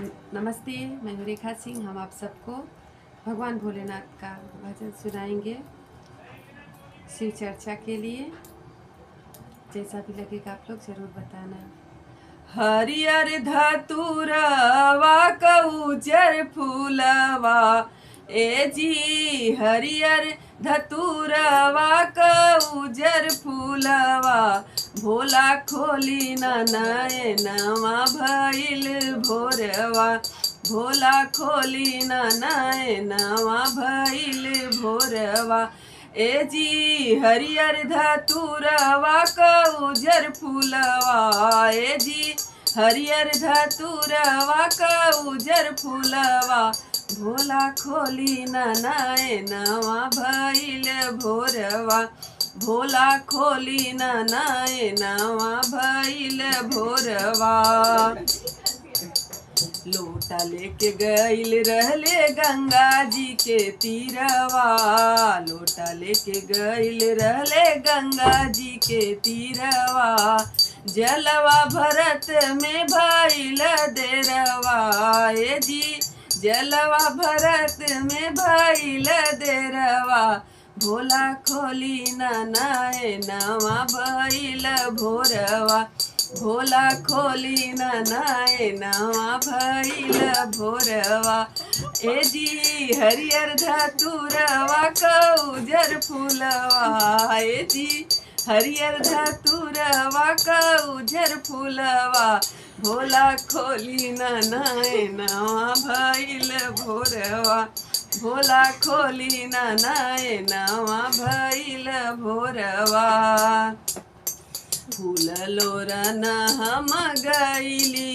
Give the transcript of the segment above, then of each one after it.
नमस्ते, मैं हूँ रेखा सिंह। हम आप सबको भगवान भोलेनाथ का भजन सुनाएंगे शिव चर्चा के लिए। जैसा भी लगेगा आप लोग ज़रूर बताना। हरियर धतुरवा कउजर फूलवा, ए जी हरियर धतुरवा कउजर फूलवा, भोला खोली नयनवा भइल भोरवा, भोला खोली नयनवा भइल भोरवा। ए जी हरियर धतुरवा कउजर फूलवा, ए जी हरियर धतुरवा कउजर फूलवा, भोला खोली नयनवा भइल भोरवा, भोला खोली नयनवा भइल भोरवा। लोटा लेके गइल रहले गंगा जी के तीरवा, लोटा लेके गइल रहले गंगा जी के तीरवा, जलवा भरत में भइल देरवा, ए जी जलवा भरत में भइल देरवा, भोला खोली नयनवा भइल भोरवा, भोला खोली नयनवा भइल भोरवा। ए जी हरियर धतुरवा कउजर फूलवा, ए जी हरियर धतुरवा कउजर फूलवा, भोला खोली नयनवा भइल भोरवा, भोला खोली नयनवा भइल भोरवा। फूल लोरन हम गइली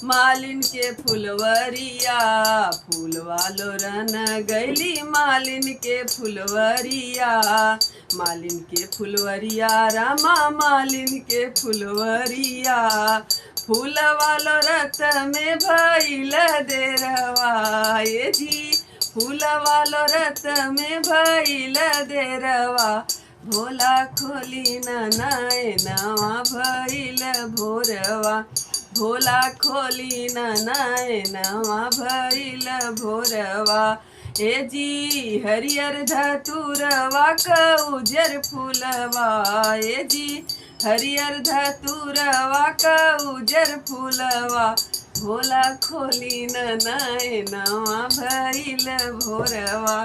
मालिन के फुलवरिया, फूलवा लोरन गइली मालिन के फुलवरिया, मालिन के फुलवरिया रामा मालिन के फुलवरिया, फूलवा लोरत में भइल देरवा, ए जी फूलवा लोरत में भइल देरवा, भोला खोली नयनवा भइल भोरवा, भोला खोली नयनवा भइल भोरवा। ए जी हरियर धतुरवा कउजर फूलवा, ए जी हरियर धतुरवा कउजर फूलवा, भोला खोली नयनवा भइल भोरवा,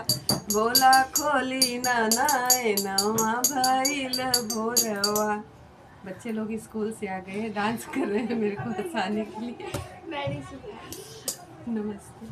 भोला खोली नयनवा भइल भोरवा। बच्चे लोग स्कूल से आ गए हैं, डांस कर रहे हैं मेरे को हंसाने के लिए। नमस्ते।